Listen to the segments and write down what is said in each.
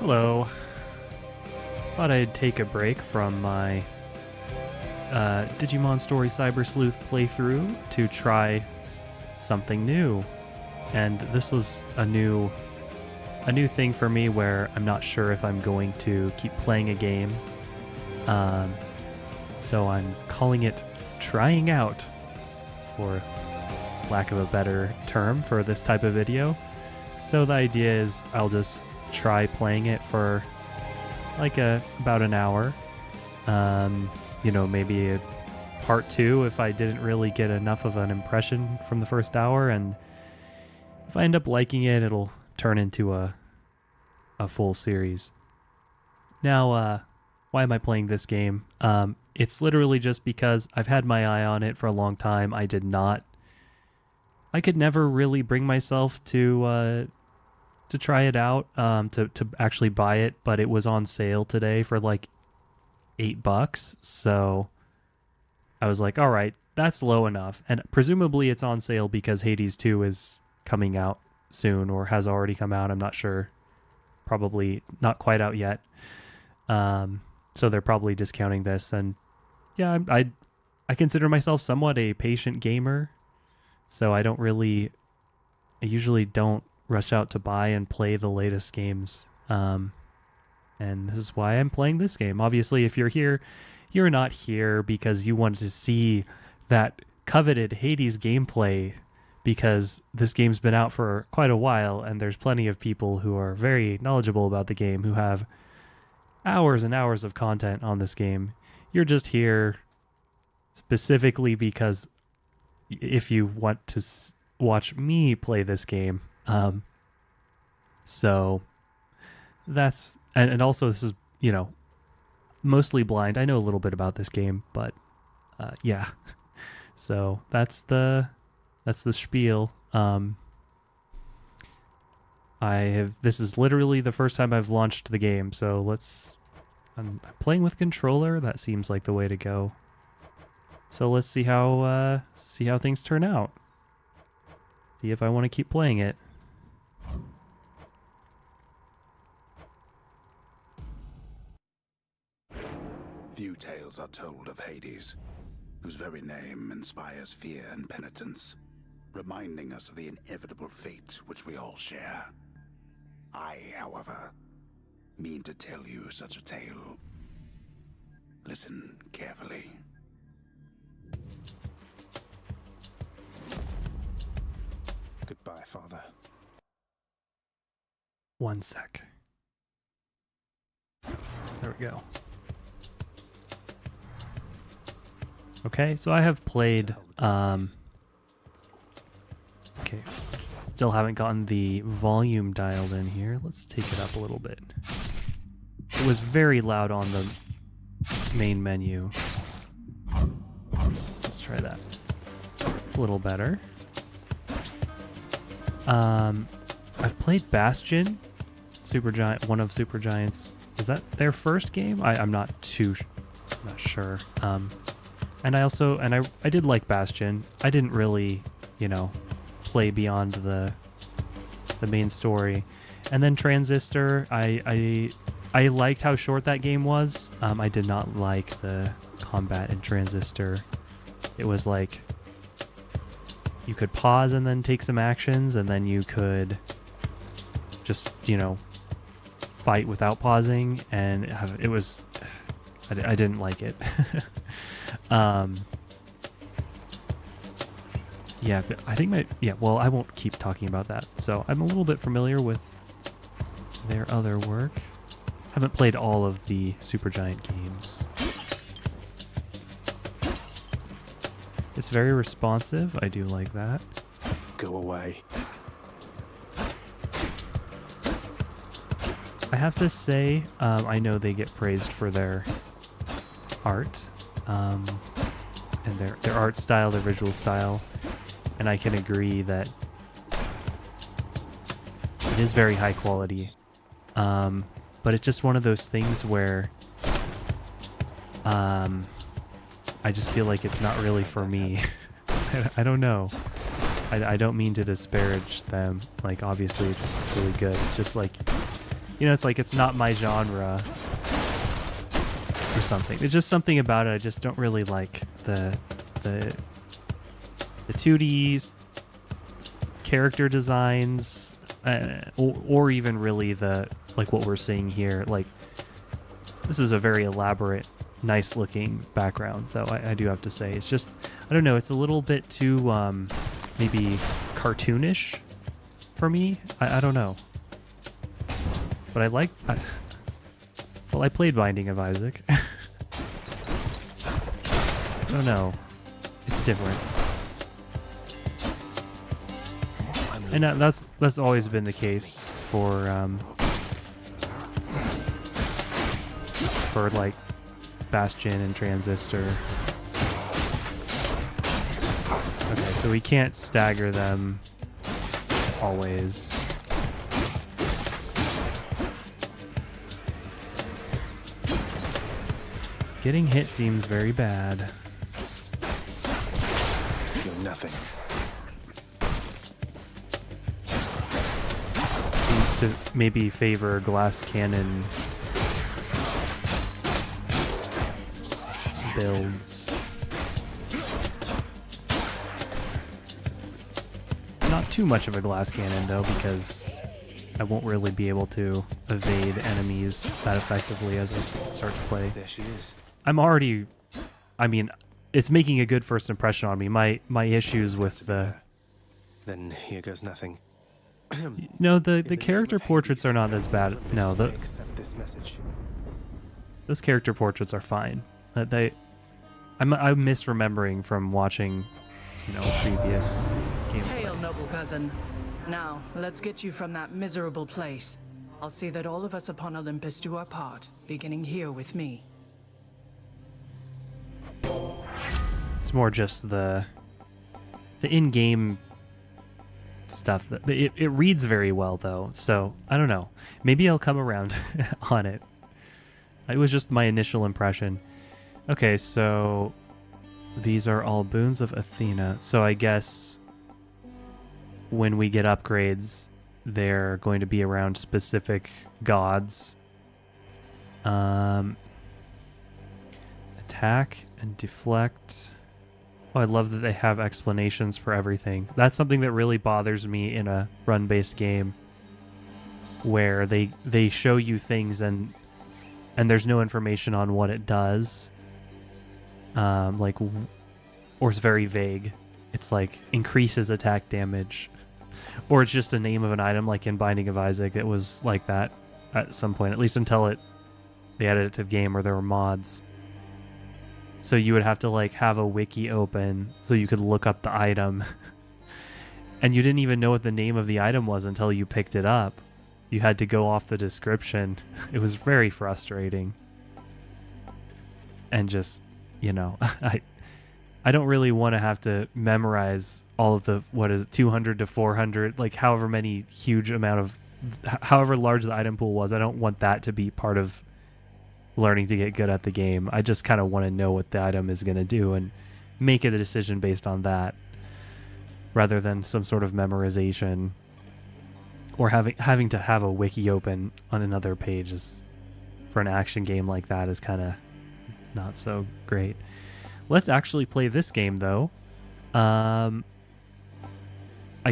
Hello. Thought I'd take a break from my Digimon Story Cyber Sleuth playthrough to try something new. And this was a new thing for me where I'm not sure if I'm going to keep playing a game. So I'm calling it trying out, for lack of a better term for this type of video. So the idea is I'll just try playing it for like about an hour. Maybe a part 2 if I didn't really get enough of an impression from the first hour, and if I end up liking it, it'll turn into a full series. Now, why am I playing this game? It's literally just because I've had my eye on it for a long time. I could never really bring myself to try it out, to actually buy it, but it was on sale today for like $8. So I was like, all right, that's low enough. And presumably it's on sale because Hades 2 is coming out soon, or has already come out. I'm not sure. Probably not quite out yet. So they're probably discounting this. And yeah, I consider myself somewhat a patient gamer. So I usually don't rush out to buy and play the latest games. And this is why I'm playing this game. Obviously, if you're here, you're not here because you wanted to see that coveted Hades gameplay, because this game's been out for quite a while and there's plenty of people who are very knowledgeable about the game who have hours and hours of content on this game. You're just here specifically because if you want to watch me play this game. So that's, and also this is, mostly blind. I know a little bit about this game, but yeah. So that's the spiel. This is literally the first time I've launched the game, so I'm playing with controller. That seems like the way to go. So let's see how things turn out. See if I want to keep playing it. Few tales are told of Hades, whose very name inspires fear and penitence, reminding us of the inevitable fate which we all share. I, however, mean to tell you such a tale. Listen carefully. Goodbye, Father. One sec. There we go. Okay, so I have played, okay, still haven't gotten the volume dialed in here. Let's take it up a little bit. It was very loud on the main menu. Let's try that. It's a little better. I've played Bastion, one of Supergiant's. Is that their first game? I'm not sure. And I did like Bastion. I didn't really, play beyond the main story. And then Transistor, I liked how short that game was. I did not like the combat in Transistor. It was like you could pause and then take some actions, and then you could just, fight without pausing, and it was, I didn't like it. Yeah, but I think I won't keep talking about that. So I'm a little bit familiar with their other work. Haven't played all of the Supergiant games. It's very responsive. I do like that. Go away. I have to say, I know they get praised for their art, and their art style, their visual style, and I can agree that it is very high quality. But it's just one of those things where I just feel like it's not really for me. I don't know. I don't mean to disparage them. Like, obviously it's really good. It's just like You know, it's like it's not my genre or something. There's just something about it I just don't really like. The 2D character designs, or even really the like what we're seeing here. Like, this is a very elaborate, nice looking background, though I do have to say. It's just, I don't know, it's a little bit too maybe cartoonish for me. I don't know. But I played Binding of Isaac. I don't know. It's different. And that's always been the case for like Bastion and Transistor. Okay, so we can't stagger them always. Getting hit seems very bad. You're nothing. Seems to maybe favor glass cannon builds. Not too much of a glass cannon though, because I won't really be able to evade enemies that effectively as I start to play. There she is. I mean, it's making a good first impression on me. My issues with the... Then here goes nothing. No, the character portraits are not as bad. No, Accept this message. those character portraits are fine. I'm misremembering from watching, previous gameplay. Hail, noble cousin. Now, let's get you from that miserable place. I'll see that all of us upon Olympus do our part, beginning here with me. It's more just the in-game stuff. It reads very well, though, so I don't know. Maybe I'll come around on it. It was just my initial impression. Okay, so these are all boons of Athena. So I guess when we get upgrades, they're going to be around specific gods. Attack and deflect. Oh, I love that they have explanations for everything. That's something that really bothers me in a run-based game, where they show you things and there's no information on what it does. Or it's very vague. It's like increases attack damage, or it's just a name of an item, like in Binding of Isaac. It was like that at some point, at least until they added it to the game, or there were mods. So you would have to have a wiki open so you could look up the item. And you didn't even know what the name of the item was until you picked it up. You had to go off the description. It was very frustrating. And just, I don't really want to have to memorize all of the, 200 to 400, however large the item pool was. I don't want that to be part of learning to get good at the game. I just kind of want to know what the item is going to do and make a decision based on that, rather than some sort of memorization or having to have a wiki open on another page for an action game like that is kind of not so great. Let's actually play this game though. I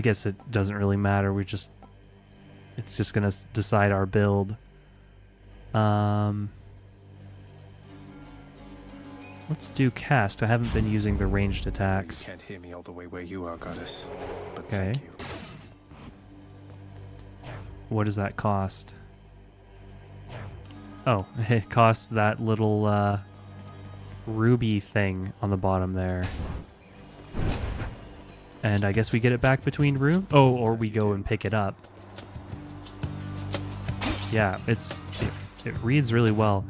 guess it doesn't really matter. It's just going to decide our build. Let's do cast. I haven't been using the ranged attacks. You can't hear me all the way where you are, goddess. But Okay. thank you. What does that cost? Oh, it costs that little ruby thing on the bottom there. And I guess we get it back between rooms? Oh, or we go and pick it up. Yeah, it reads really well.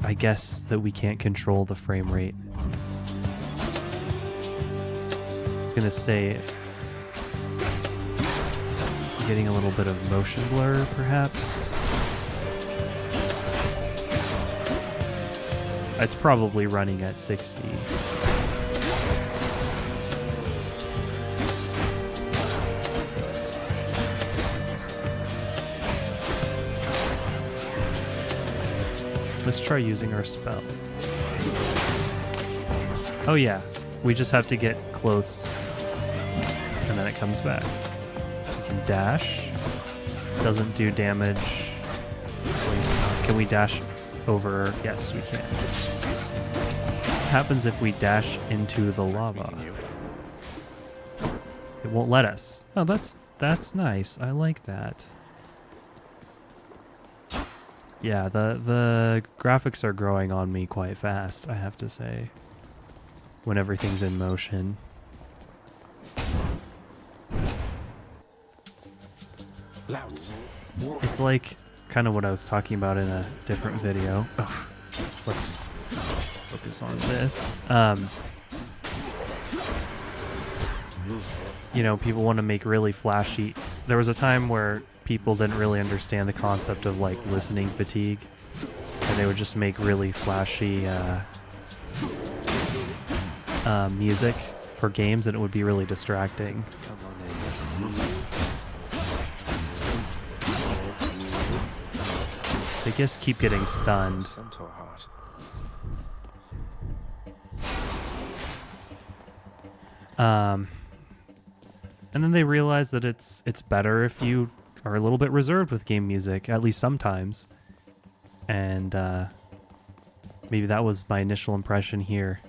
I guess that we can't control the frame rate. I was gonna say getting a little bit of motion blur, perhaps. It's probably running at 60. Let's try using our spell. Oh yeah, we just have to get close and then it comes back. We can dash. Doesn't do damage. At least not. Can we dash over? Yes, we can. What happens if we dash into the lava? It won't let us. Oh, that's nice. I like that. Yeah, the graphics are growing on me quite fast, I have to say, when everything's in motion. Louds. It's like kind of what I was talking about in a different video. Oh, let's focus on this. You know, people want to make really flashy. There was a time where people didn't really understand the concept of like listening fatigue, and they would just make really flashy music for games, and it would be really distracting. They just keep getting stunned. Centaur heart. And then they realize that it's better if you are a little bit reserved with game music, at least sometimes. And maybe that was my initial impression here.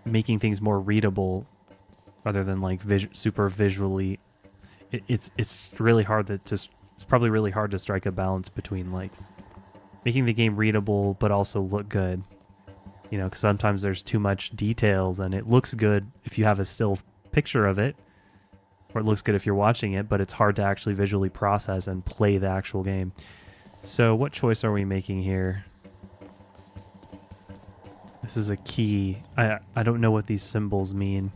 Making things more readable rather than like super visually. It's really hard to just. It's probably really hard to strike a balance between like making the game readable but also look good. You know, because sometimes there's too much details and it looks good if you have a still picture of it, or it looks good if you're watching it, but it's hard to actually visually process and play the actual game. So what choice are we making here? This is a key. I don't know what these symbols mean.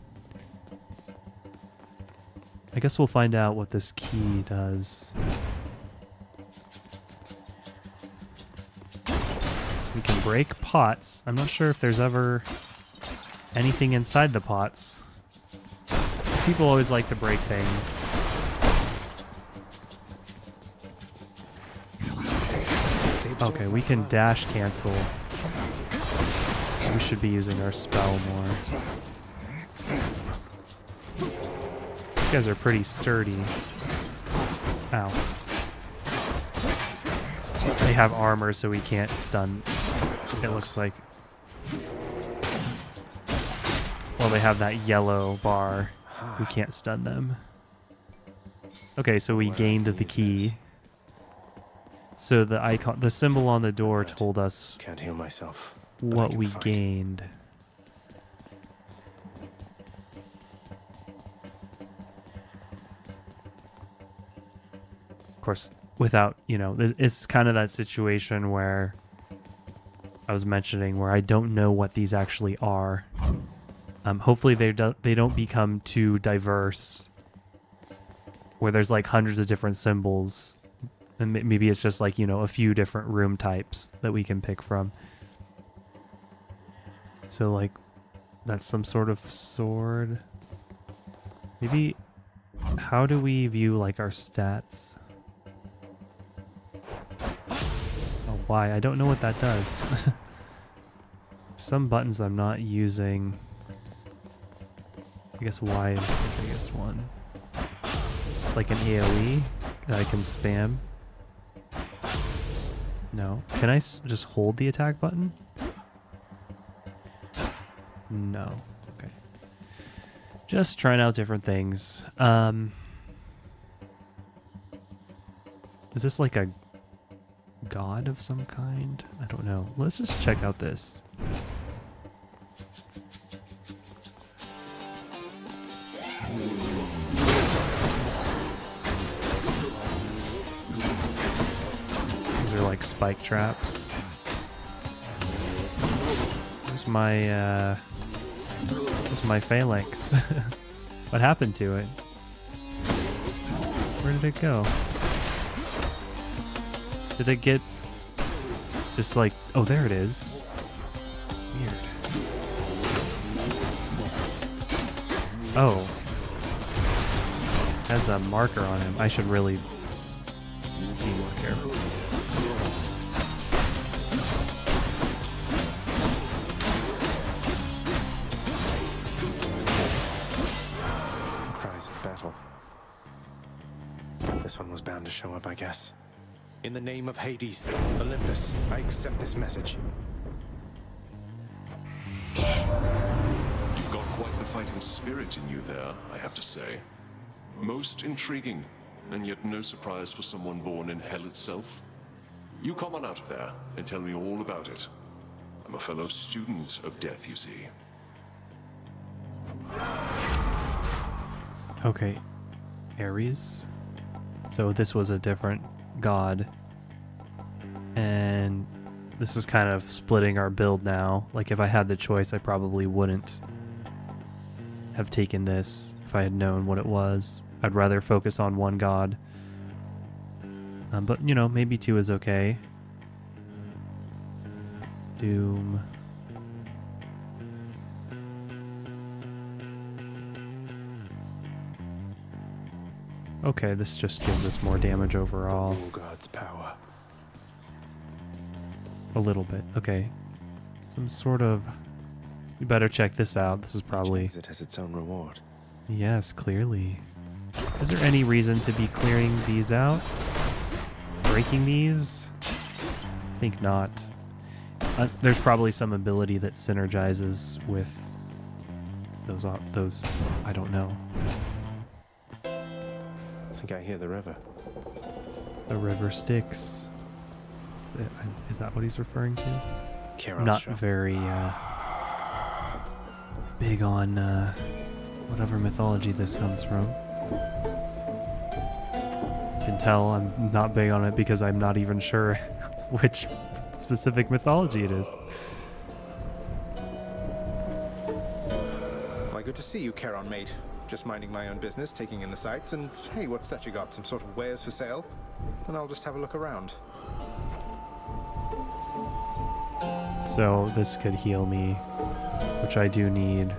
I guess we'll find out what this key does. We can break pots. I'm not sure if there's ever anything inside the pots. People always like to break things. Okay, we can dash cancel. We should be using our spell more. You guys are pretty sturdy. Ow. They have armor, so we can't stun. It looks like. Well, they have that yellow bar. We can't stun them. Okay, so we gained the key. So the icon, the symbol on the door told us Can't heal myself, but I what can we fight. gained. Of course, without, you know, it's kind of that situation where I was mentioning where I don't know what these actually are. Hopefully they don't become too diverse, where there's like hundreds of different symbols, and maybe it's just like, you know, a few different room types that we can pick from. So like, that's some sort of sword. Maybe, how do we view like our stats? Oh, why? I don't know what that does. Some buttons I'm not using. I guess Y is the biggest one. It's like an AoE that I can spam. No. Can I just hold the attack button? No. Okay. Just trying out different things. Is this like a god of some kind? I don't know. Let's just check out this. These are like spike traps. There's my phalanx. What happened to it? Where did it go? Did it get just like, oh, there it is. Weird. Oh. Has a marker on him. I should really Be more careful. Cries of battle. This one was bound to show up, I guess. In the name of Hades, Olympus, I accept this message. You've got quite the fighting spirit in you there, I have to say. Most intriguing, and yet no surprise for someone born in hell itself. You come on out of there and tell me all about it. I'm a fellow student of death, you see. Okay, Ares. So this was a different god. And this is kind of splitting our build now. Like if I had the choice, I probably wouldn't have taken this if I had known what it was. I'd rather focus on one god. But, you know, maybe two is okay. Doom. Okay, this just gives us more damage overall. All God's power. A little bit. Okay. Some sort of... You better check this out. This is probably... Each exit has its own reward. Yes, clearly. Is there any reason to be clearing these out? Breaking these? I think not. There's probably some ability that synergizes with those, I don't know. I think I hear the river. The river Styx. Is that what he's referring to? Charon's Not shop. very big on whatever mythology this comes from. You can tell I'm not big on it because I'm not even sure which specific mythology it is. Why, good to see you, Charon, mate. Just minding my own business, taking in the sights, and hey, what's that you got? Some sort of wares for sale? And I'll just have a look around. So this could heal me, which I do need.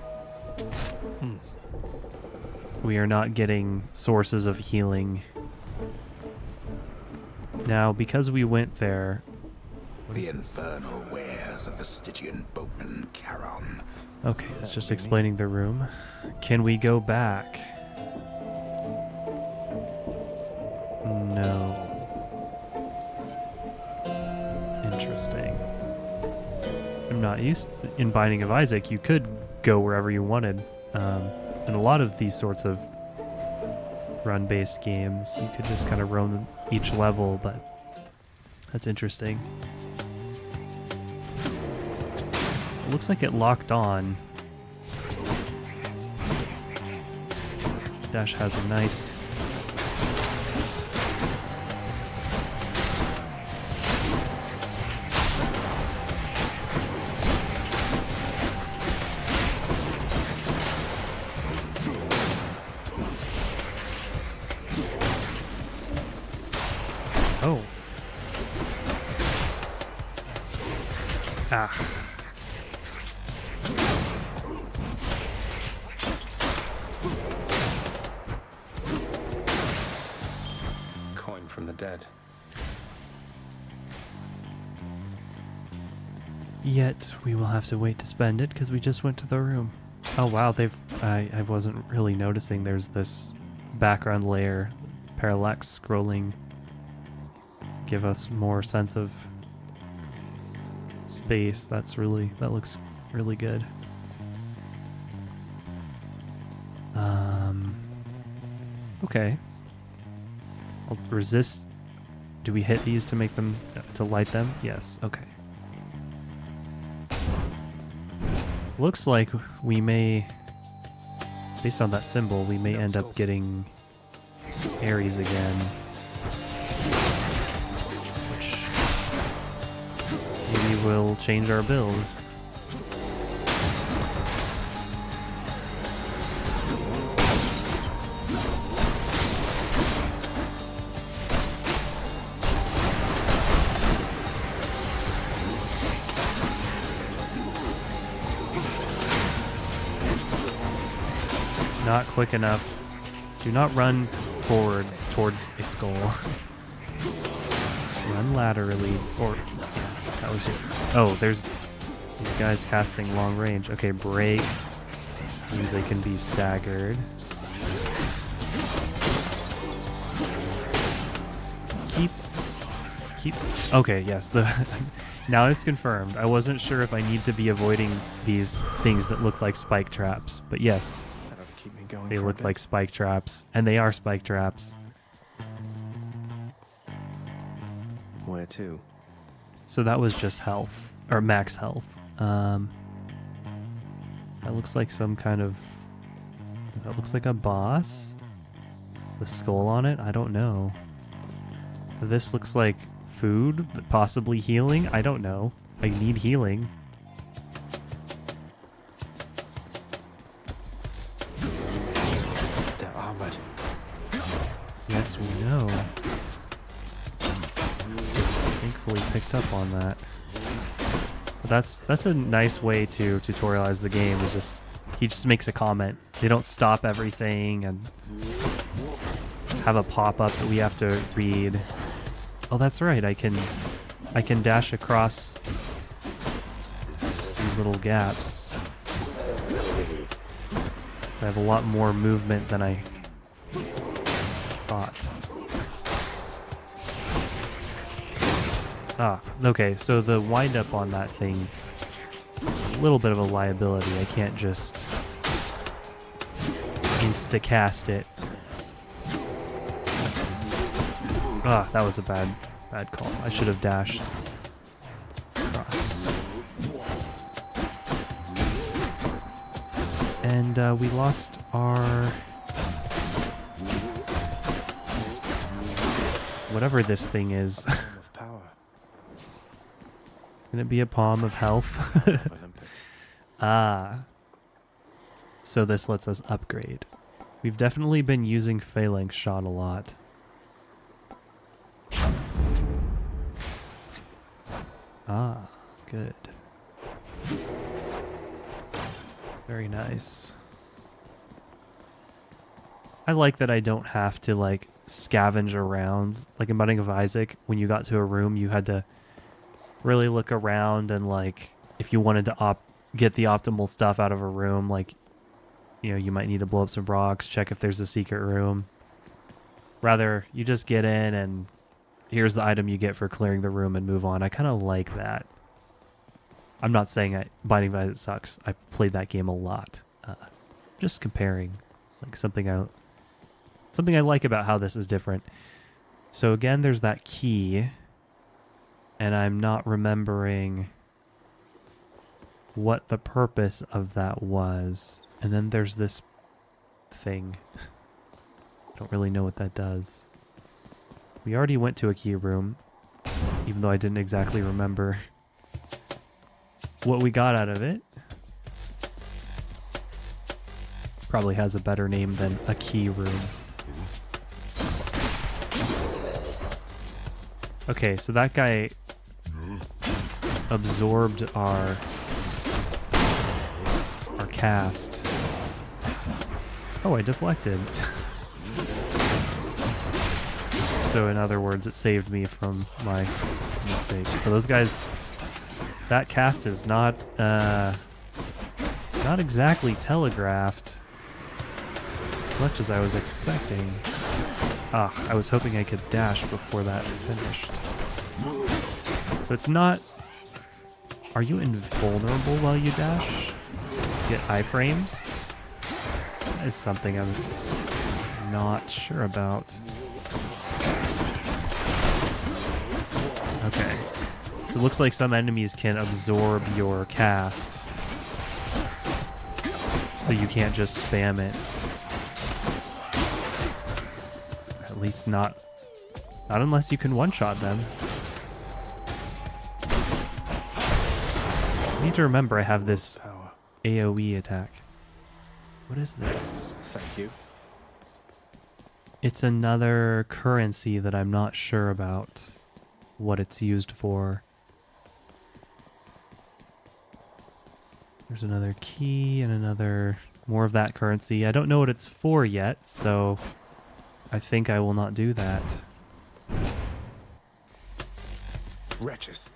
We are not getting sources of healing. Now, because we went there... The infernal wares of the Stygian boatman Charon. Okay, it's just explaining the room. Can we go back? No. Interesting. I'm not used... In Binding of Isaac, you could go wherever you wanted. In a lot of these sorts of run-based games, you could just kind of roam each level, but that's interesting. It looks like it locked on. Dash has a nice... Oh. Ah. Coin from the dead. Yet we will have to wait to spend it because we just went to the room. Oh wow, I wasn't really noticing there's this background layer, parallax scrolling. Give us more sense of space. That looks really good. Okay. I'll resist. Do we hit these to make them, to light them? Yes, okay. Looks like we may, based on that symbol, we may end up getting Ares again. Which maybe will change our build. Not quick enough. Do not run forward towards a skull. Run laterally. Or, yeah, that was just... Oh, there's these guys casting long range. Okay, break. Means they can be staggered. Keep. Okay, yes. Now it's confirmed. I wasn't sure if I need to be avoiding these things that look like spike traps, but yes, That ought to keep me going they for a look bit. like spike traps, and they are spike traps. Where to? So that was just health, or max health. That looks like some kind of... That looks like a boss. The skull on it? I don't know. This looks like food, possibly healing? I don't know. I need healing. They're armored. Yes, we know. Thankfully picked up on that. But that's a nice way to tutorialize the game. He just makes a comment. They don't stop everything and have a pop-up that we have to read. Oh, that's right. I can dash across these little gaps. I have a lot more movement than I thought. Ah, okay, so the wind-up on that thing, a little bit of a liability. I can't just insta-cast it. Ah, that was a bad call. I should have dashed across. And we lost our... whatever this thing is. Palm of power. Can it be a palm of health? Olympus. Ah. So this lets us upgrade. We've definitely been using Phalanx Shot a lot. Ah, good. Very nice. I like that I don't have to like scavenge around. Like in Binding of Isaac, when you got to a room, you had to really look around and like if you wanted to get the optimal stuff out of a room, like you might need to blow up some rocks, check if there's a secret room. Rather, you just get in and here's the item you get for clearing the room and move on. I kind of like that. I'm not saying Binding of Isaac sucks. I played that game a lot. Just comparing, like something I like about how this is different. So again, there's that key, and I'm not remembering what the purpose of that was. And then there's this thing. I don't really know what that does. We already went to a key room, even though I didn't exactly remember what we got out of it. Probably has a better name than a key room. Okay, so that guy absorbed our cast. Oh, I deflected. So in other words, it saved me from my mistake. For those guys, that cast is not exactly telegraphed as much as I was expecting. Ah, I was hoping I could dash before that finished. So it's not... Are you invulnerable while you dash? Get iframes? That is something I'm not sure about. Okay. So it looks like some enemies can absorb your cast. So you can't just spam it. At least not unless you can one-shot them. I need to remember I have this Power. AoE attack. What is this? Thank you. It's another currency that I'm not sure about what it's used for. There's another key and more of that currency. I don't know what it's for yet, so I think I will not do that. Wretches.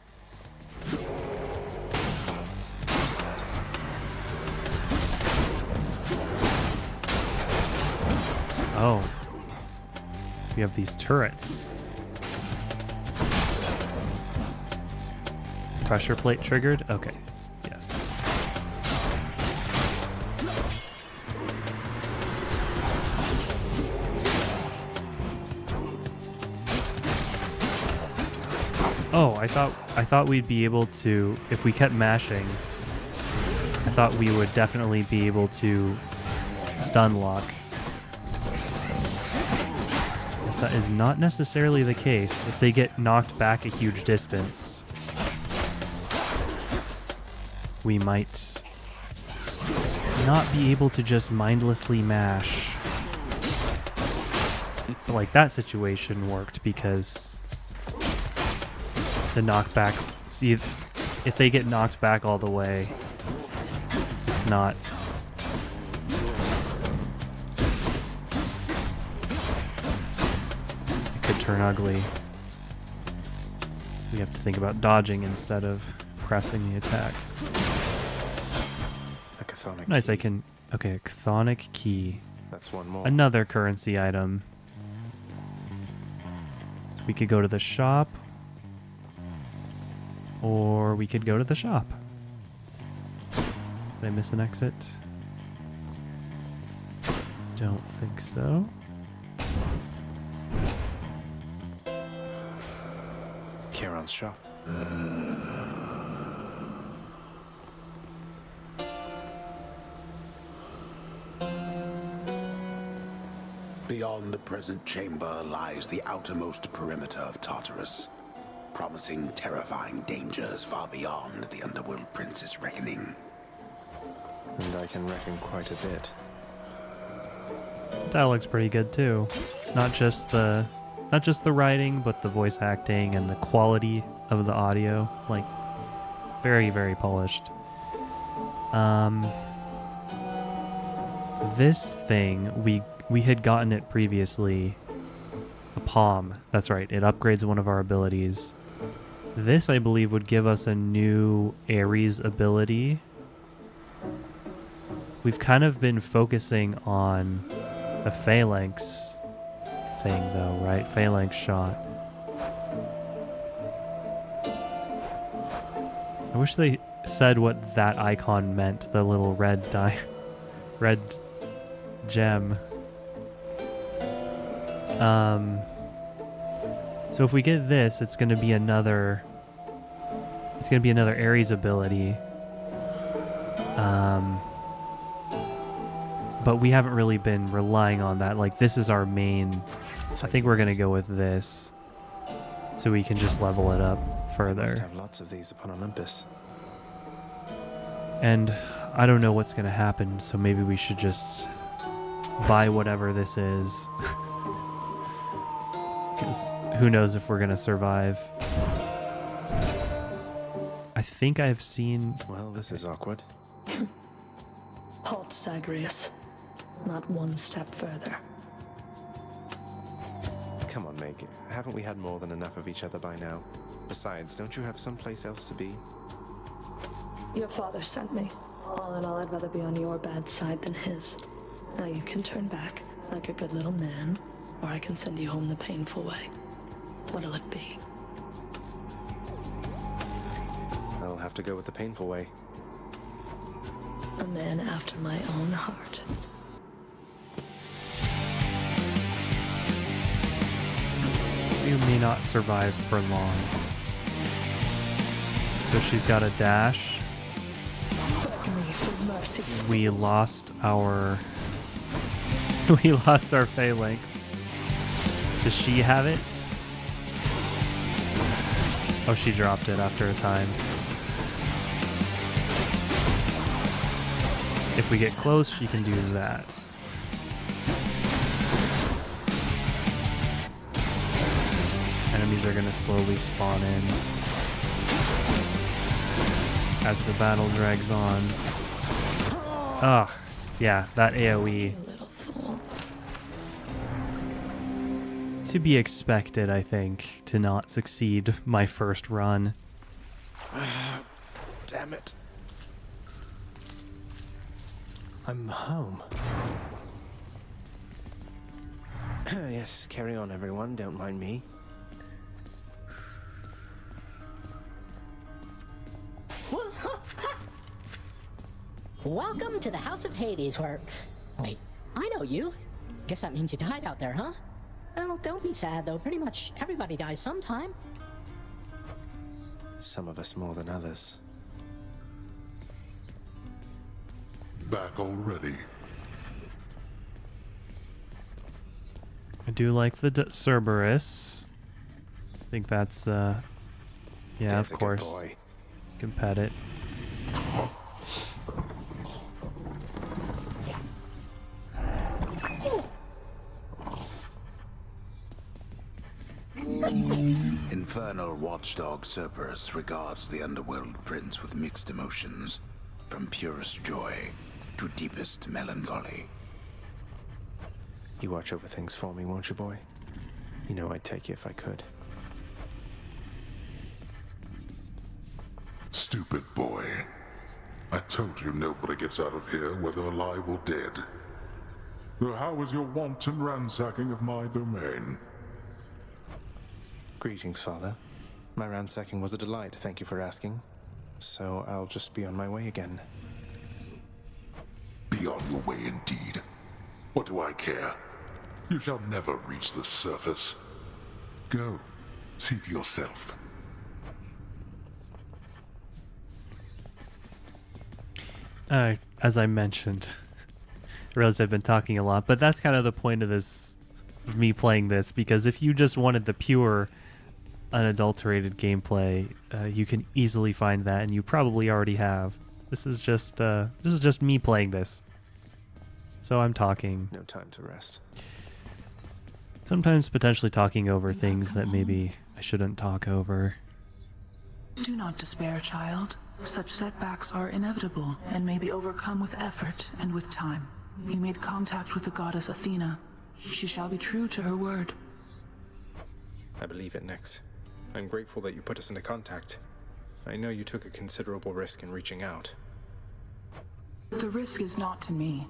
Oh. We have these turrets. Pressure plate triggered? Okay. Yes. Oh, I thought we'd be able to, if we kept mashing, I thought we would definitely be able to stun lock. Guess that is not necessarily the case. If they get knocked back a huge distance, we might not be able to just mindlessly mash. But like that situation worked because the knockback, see if they get knocked back all the way, it's not. It could turn ugly. We have to think about dodging instead of pressing the attack. A chthonic Nice, key. I can. Okay, a chthonic key. That's one more. Another currency item. So we could go to the shop. Or we could go to the shop. Did I miss an exit? Don't think so. Charon's shop. Beyond the present chamber lies the outermost perimeter of Tartarus, promising terrifying dangers far beyond the Underworld Prince's reckoning. And I can reckon quite a bit. Dialogue's pretty good too. Not just the writing, but the voice acting and the quality of the audio. Like very, very polished. This thing we had gotten it previously. A palm. That's right. It upgrades one of our abilities. This, I believe, would give us a new Ares ability. We've kind of been focusing on the phalanx thing, though, right? Phalanx shot. I wish they said what that icon meant. The little red red gem. So if we get this, it's going to be another Ares ability. But we haven't really been relying on that. Like, this is our main. I think we're going to go with this so we can just level it up Must further. have lots of these upon Olympus. And I don't know what's going to happen, so maybe we should just buy whatever this is. Because who knows if we're going to survive. I think I've seen... Well, this is awkward. Halt, Zagreus. Not one step further. Come on, Meg. Haven't we had more than enough of each other by now? Besides, don't you have someplace else to be? Your father sent me. All in all, I'd rather be on your bad side than his. Now you can turn back like a good little man, or I can send you home the painful way. What'll it be? I'll have to go with the painful way. A man after my own heart. You may not survive for long. So she's got a dash. Beg me for mercy. We lost our... we lost our phalanx. Does she have it? Oh, she dropped it after a time. If we get close, she can do that. Enemies are going to slowly spawn in as the battle drags on. Ugh. Yeah, that AoE. You little fool. to be expected, I think, to not succeed my first run. Damn it. I'm home. Yes, carry on, everyone. Don't mind me. Welcome to the House of Hades, where... Wait, I know you. Guess that means you died out there, huh? Well, don't be sad, though. Pretty much everybody dies sometime. Some of us more than others. Back already? I do like the Cerberus. I think that's, yeah, There's of a good course. boy. Can pet it. Infernal watchdog Cerberus regards the underworld prince with mixed emotions, from purest joy to deepest melancholy. You watch over things for me, won't you, boy? You know I'd take you if I could. Stupid boy. I told you nobody gets out of here, whether alive or dead. So how was your wanton ransacking of my domain? Greetings, Father. My ransacking was a delight, thank you for asking. So I'll just be on my way again. Be on your way indeed. What do I care? You shall never reach the surface. Go, see for yourself. As I mentioned, I realize I've been talking a lot, but that's kind of the point of this, of me playing this, because if you just wanted the pure, unadulterated gameplay, you can easily find that, and you probably already have. This is just me playing this. So I'm talking. No time to rest. Sometimes potentially talking over things that maybe I shouldn't talk over. Do not despair, child. Such setbacks are inevitable and may be overcome with effort and with time. You made contact with the goddess Athena. She shall be true to her word. I believe it, Nyx. I'm grateful that you put us into contact. I know you took a considerable risk in reaching out. The risk is not to me.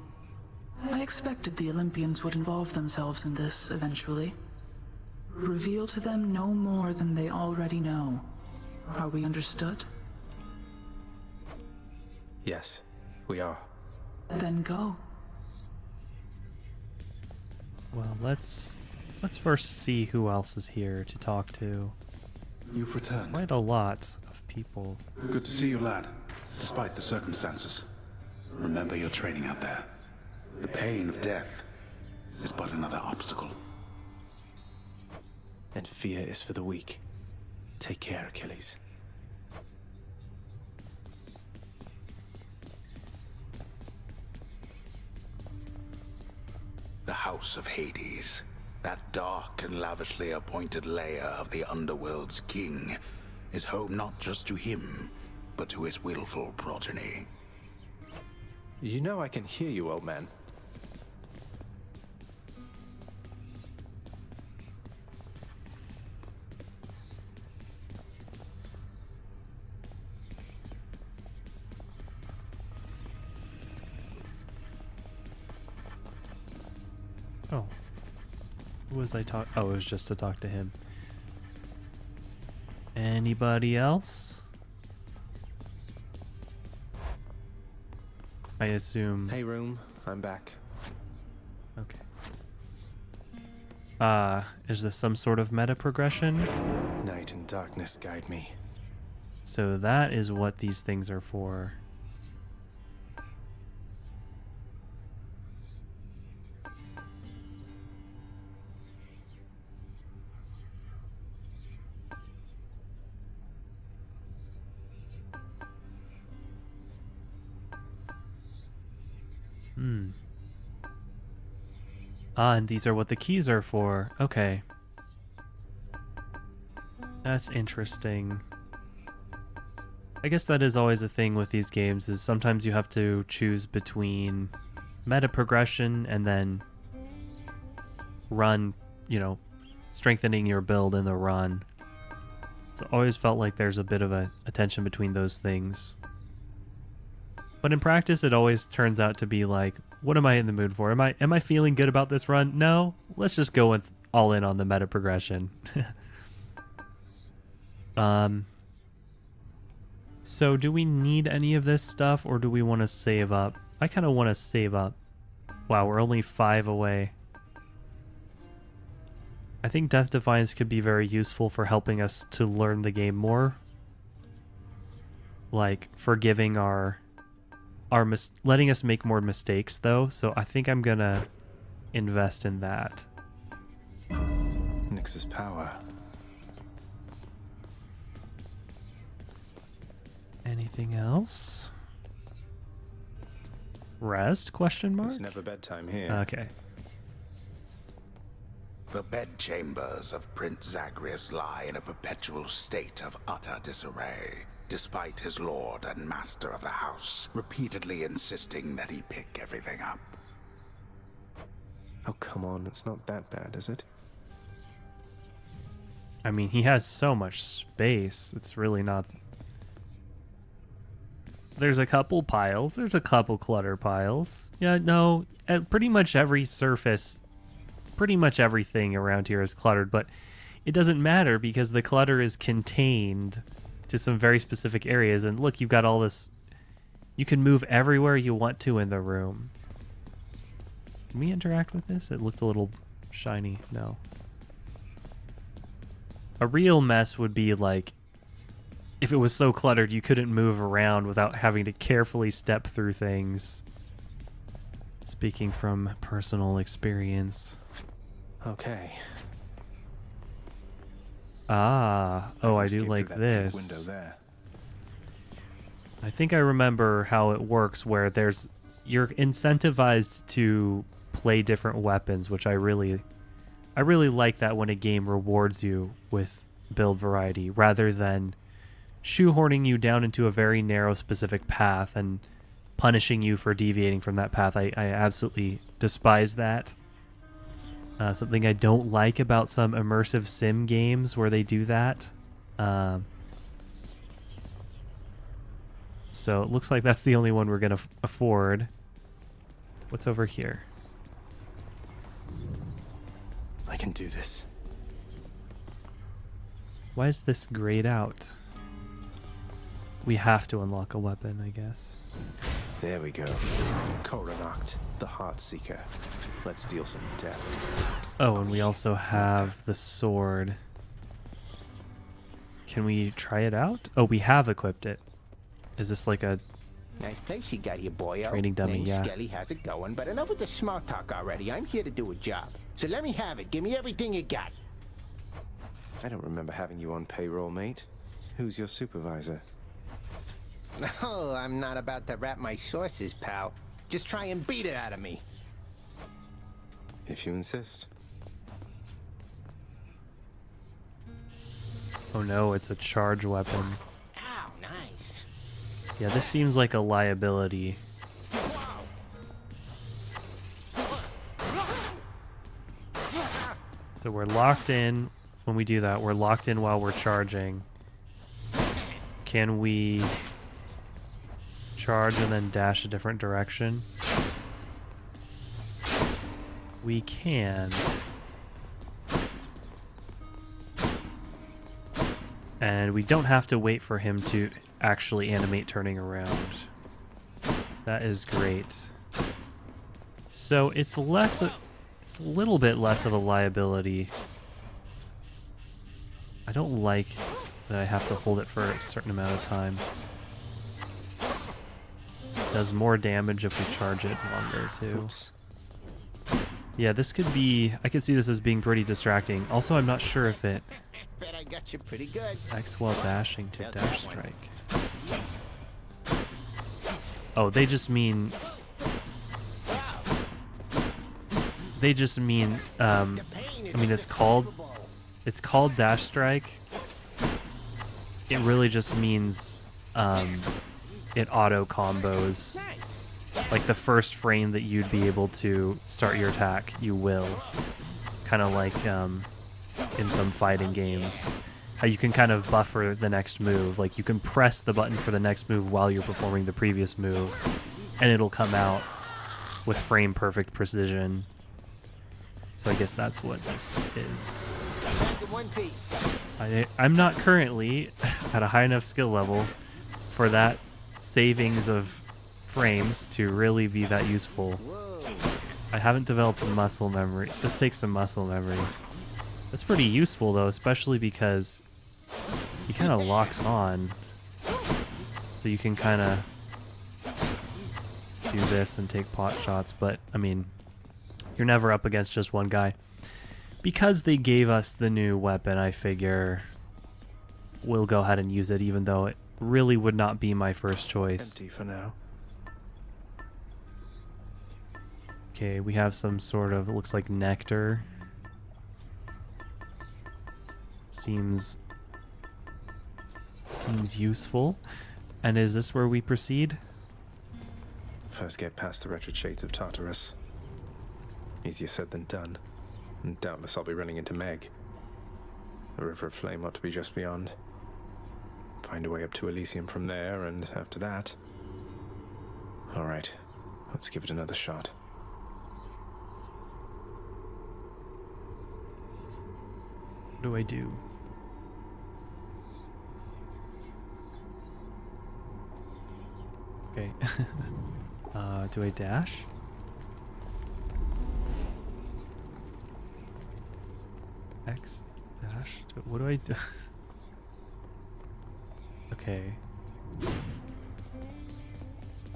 I expected the Olympians would involve themselves in this eventually. Reveal to them no more than they already know. Are we understood? Yes, we are. Then go. Well, let's first see who else is here to talk to. You've returned. Quite a lot of people. Good to see you, lad, despite the circumstances. Remember your training out there. The pain of death is but another obstacle. And fear is for the weak. Take care, Achilles. The House of Hades, that dark and lavishly appointed lair of the underworld's king, is home not just to him, but to his willful progeny. You know I can hear you, old man. Oh. Who was I talk? Oh, it was just to talk to him. Anybody else? I assume. Hey, room. I'm back. Okay. Is this some sort of meta progression? Night and darkness guide me. So that is what these things are for. Ah, and these are what the keys are for. Okay. That's interesting. I guess that is always a thing with these games, is sometimes you have to choose between meta progression and then run, strengthening your build in the run. It's always felt like there's a bit of a tension between those things. But in practice, it always turns out to be like, what am I in the mood for? Am I feeling good about this run? No, let's just go all in on the meta progression. So do we need any of this stuff, or do we want to save up? I kind of want to save up. Wow, we're only 5 away. I think Death Defiance could be very useful for helping us to learn the game more. Like, forgiving letting us make more mistakes, though. So I think I'm gonna invest in that. Nyx's power. Anything else? Rest? Question mark? It's never bedtime here. Okay. The bedchambers of Prince Zagreus lie in a perpetual state of utter disarray, despite his lord and master of the house repeatedly insisting that he pick everything up. Oh, come on. It's not that bad, is it? I mean, he has so much space. It's really not... There's a couple piles. There's a couple clutter piles. Yeah, no, at pretty much every surface, pretty much everything around here is cluttered, but it doesn't matter because the clutter is contained to some very specific areas. And look, you've got all this... You can move everywhere you want to in the room. Can we interact with this? It looked a little shiny. No. A real mess would be like... If it was so cluttered you couldn't move around without having to carefully step through things. Speaking from personal experience. Okay. Ah, oh, I do like this. Window there. I think I remember how it works where you're incentivized to play different weapons, which I really like that when a game rewards you with build variety rather than shoehorning you down into a very narrow specific path and punishing you for deviating from that path. I absolutely despise that. Something I don't like about some immersive sim games where they do that. So it looks like that's the only one we're going to afford. What's over here? I can do this. Why is this grayed out? We have to unlock a weapon, I guess. There we go. Coronacht, the Heartseeker. Let's deal some death. Oh, and we also have the sword. Can we try it out? Oh, we have equipped it. Is this like a nice place you got here, boyo. training dummy? Name's Yeah. Skelly has it going, but enough with the small talk already. I'm here to do a job. So let me have it. Give me everything you got. I don't remember having you on payroll, mate. Who's your supervisor? Oh, I'm not about to wrap my sources, pal. Just try and beat it out of me. If you insist. Oh no, it's a charge weapon. Ow, nice. Yeah, this seems like a liability. So we're locked in. When we do that, we're locked in while we're charging. Can we charge and then dash a different direction? We can. And we don't have to wait for him to actually animate turning around. That is great. So it's a little bit less of a liability. I don't like that I have to hold it for a certain amount of time. It does more damage if we charge it longer too. Oops. Yeah, this could be... I could see this as being pretty distracting. Also, I'm not sure if it... Bet I got you pretty good. X while dashing to dash strike. Oh, they just mean... They just mean... I mean, it's called dash strike. It really just means it auto combos. Like the first frame that you'd be able to start your attack, you will. Kind of like in some fighting games. How you can kind of buffer the next move. Like you can press the button for the next move while you're performing the previous move, and it'll come out with frame perfect precision. So I guess that's what this is. Back in one piece. I'm not currently at a high enough skill level for that savings of frames to really be that useful. I haven't developed the muscle memory. This takes some muscle memory. That's pretty useful though, especially because he kind of locks on. So you can kind of do this and take pot shots, but I mean, you're never up against just one guy. Because they gave us the new weapon, I figure we'll go ahead and use it, even though it really would not be my first choice. Empty for now. Okay, we have some sort of, it looks like nectar. Seems useful. And is this where we proceed? First get past the wretched shades of Tartarus. Easier said than done. And doubtless I'll be running into Meg. The River of Flame ought to be just beyond. Find a way up to Elysium from there, and after that... Alright, let's give it another shot. What do I do? Okay. Do I dash? X dash? What do I do? Okay.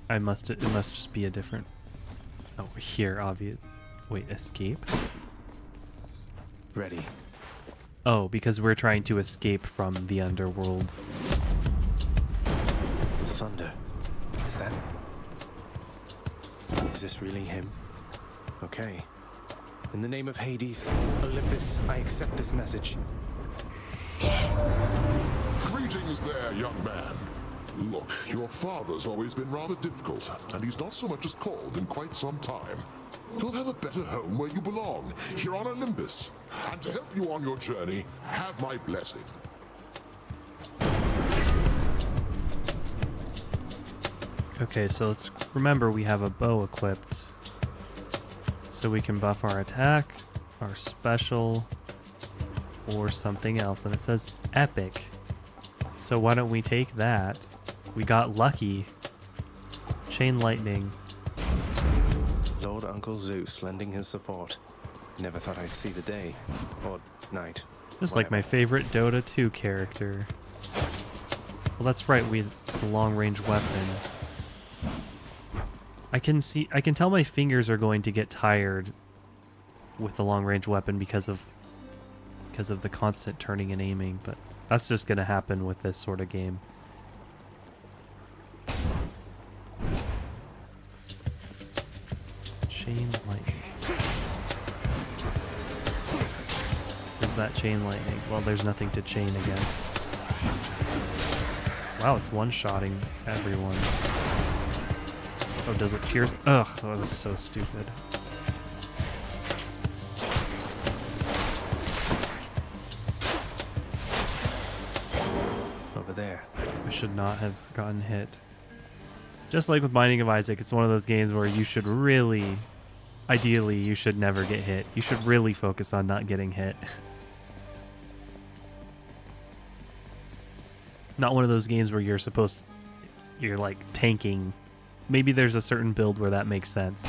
It must just be a different... Oh, here, obvious. Wait, escape? Ready. Oh, because we're trying to escape from the underworld. Thunder. Is that... Is this really him? Okay. In the name of Hades, Olympus, I accept this message. Greetings there, young man. Look, your father's always been rather difficult, and he's not so much as called in quite some time. You'll have a better home where you belong, here on Olympus. And to help you on your journey, have my blessing. Okay, so let's remember we have a bow equipped. So we can buff our attack, our special, or something else. And it says epic. So why don't we take that? We got lucky. Chain lightning. Lord Uncle Zeus lending his support. Never thought I'd see the day. Or night. Just like my favorite Dota 2 character. Well, that's right, it's a long-range weapon. I can tell my fingers are going to get tired with the long-range weapon because of the constant turning and aiming, but that's just going to happen with this sort of game. Chain lightning. There's that chain lightning. Well, there's nothing to chain against. Wow, it's one-shotting everyone. Oh, does it pierce? Ugh, that was so stupid. Over there. I should not have gotten hit. Just like with Binding of Isaac, it's one of those games where you should really, ideally, you should never get hit. You should really focus on not getting hit. Not one of those games where you're like tanking. Maybe there's a certain build where that makes sense.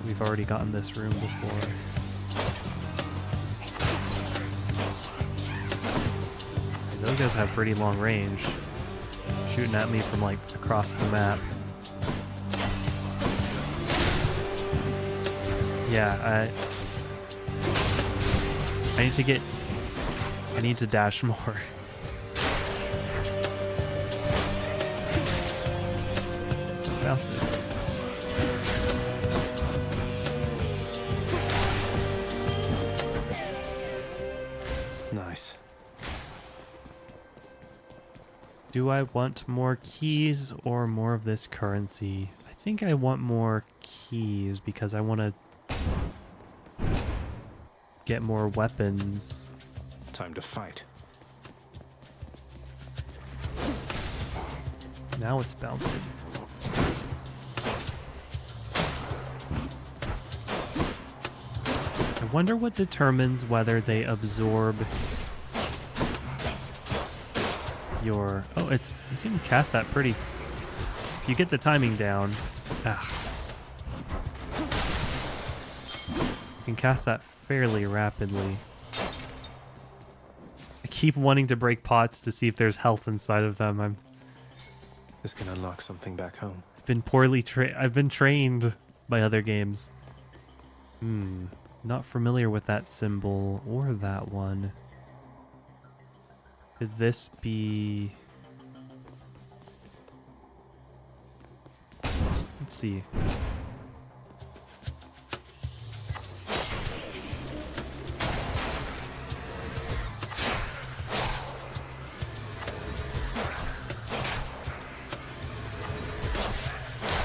We've already gotten this room before. Those guys have pretty long range. Shooting at me from like across the map. Yeah, I need to dash more. Bounces. Nice. Do I want more keys or more of this currency? I think I want more keys because I want to get more weapons. Time to fight. Now it's bouncing. I wonder what determines whether they absorb your... Oh, it's... You can cast that pretty... If you get the timing down... You can cast that fairly rapidly. I keep wanting to break pots to see if there's health inside of them. This can unlock something back home. I've been trained by other games. Not familiar with that symbol or that one. Could this be... Let's see.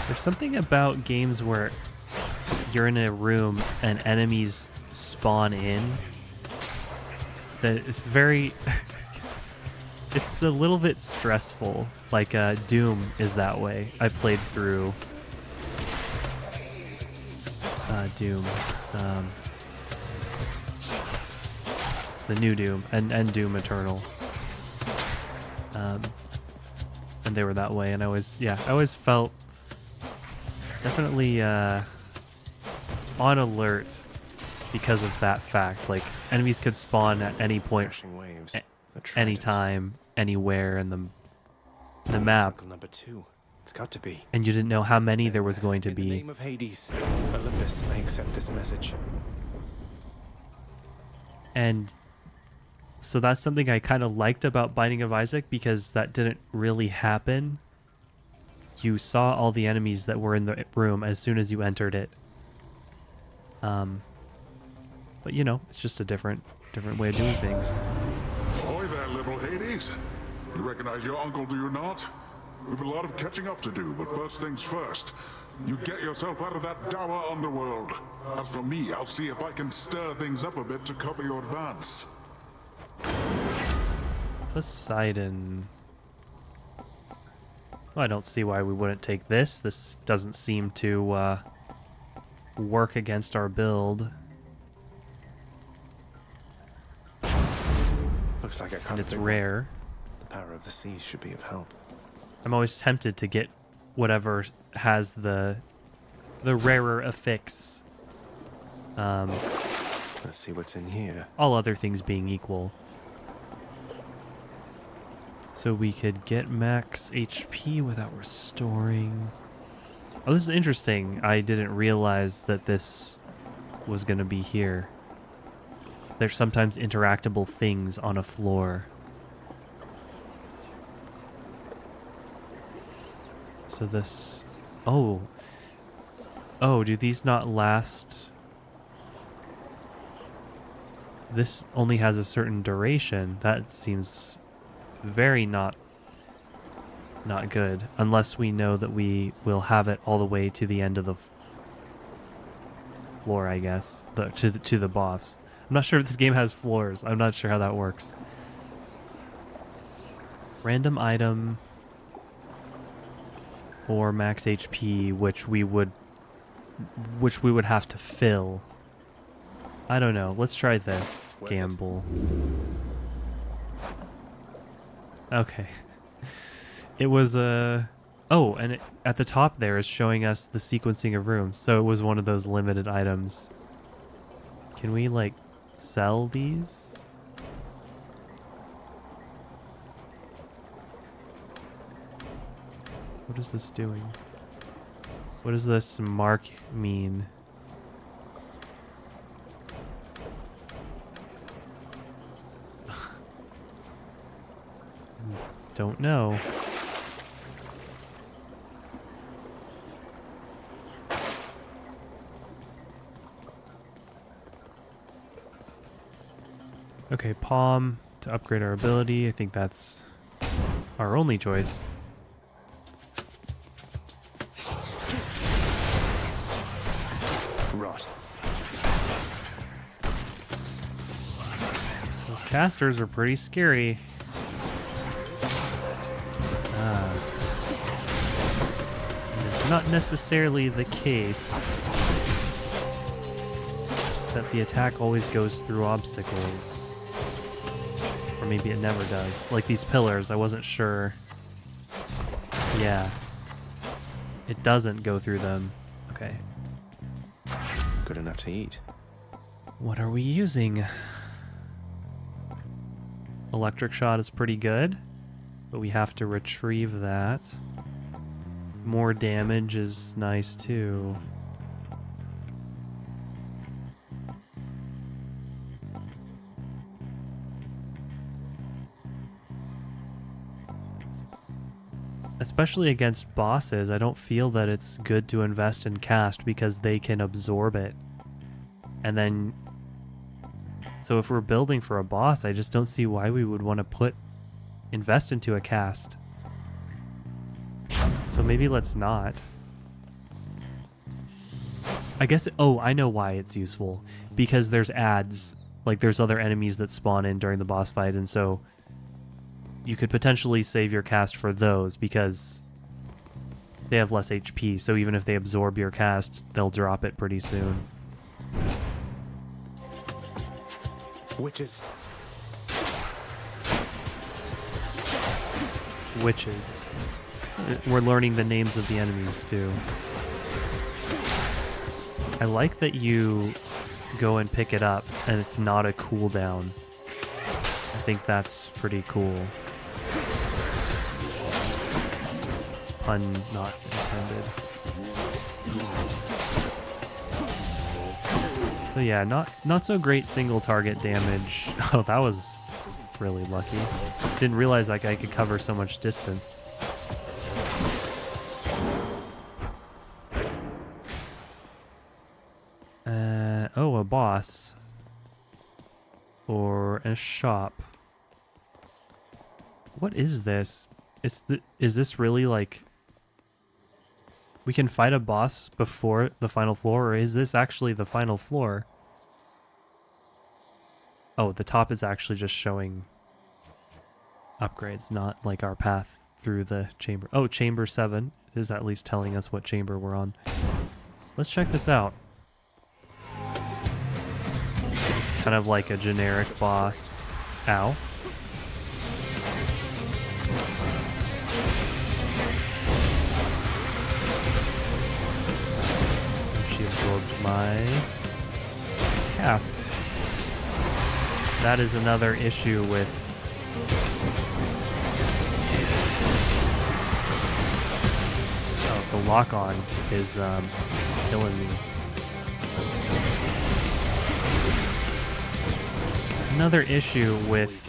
There's something about games where you're in a room and enemies spawn in that it's very... It's a little bit stressful. Like Doom is that way. I played through Doom. The new Doom and Doom Eternal. And they were that way, and I always felt definitely on alert because of that fact. Like, enemies could spawn at any point, anytime, anywhere in the map. Number 2. It's got to be. And you didn't know how many there was going to be. In the name of Hades, Olympus, I accept this message. And so that's something I kind of liked about Binding of Isaac, because that didn't really happen. You saw all the enemies that were in the room as soon as you entered it. But you know, it's just a different way of doing things. Ahoy there, little Hades. You recognize your uncle, do you not? We've a lot of catching up to do, but first things first. You get yourself out of that dour underworld. As for me, I'll see if I can stir things up a bit to cover your advance. Poseidon. Well, I don't see why we wouldn't take this. This doesn't seem to work against our build. Looks like I can't. And it's rare. The power of the seas should be of help. I'm always tempted to get whatever has the rarer affix. Let's see what's in here. All other things being equal. So we could get max HP without restoring. Oh, this is interesting. I didn't realize that this was going to be here. There's sometimes interactable things on a floor. So this... Oh, do these not last? This only has a certain duration. That seems very not good. Unless we know that we will have it all the way to the end of the floor, I guess. To the boss. I'm not sure if this game has floors. I'm not sure how that works. Random item... or max HP, which we would have to fill. I don't know. Let's try this. Gamble. Okay. It was a... Oh, and at the top there is showing us the sequencing of rooms. So it was one of those limited items. Can we, like, sell these? What is this doing? What does this mark mean? Don't know. Okay, palm to upgrade our ability. I think that's our only choice. Rot. Those casters are pretty scary. It's not necessarily the case that the attack always goes through obstacles. Or maybe it never does. Like these pillars, I wasn't sure. Yeah. It doesn't go through them. Okay. Good enough to eat. What are we using? Electric shot is pretty good, but we have to retrieve that. More damage is nice too. Especially against bosses, I don't feel that it's good to invest in cast because they can absorb it. And then, so if we're building for a boss, I just don't see why we would want to invest into a cast. So maybe let's not. I guess, oh, I know why it's useful. Because there's ads, like there's other enemies that spawn in during the boss fight, and so you could potentially save your cast for those because they have less HP, so even if they absorb your cast, they'll drop it pretty soon. Witches. Witches. We're learning the names of the enemies too. I like that you go and pick it up and it's not a cooldown. I think that's pretty cool. Pun not intended. So yeah, not so great single target damage. Oh, that was really lucky. Didn't realize that guy could cover so much distance. Oh, a boss. Or a shop. What is this? Is this really like... We can fight a boss before the final floor, or is this actually the final floor? Oh, the top is actually just showing upgrades, not like our path through the chamber. Oh, chamber 7 is at least telling us what chamber we're on. Let's check this out. It's kind of like a generic boss. Ow. She absorbed my cast. That is another issue with the lock-on is killing me. Another issue with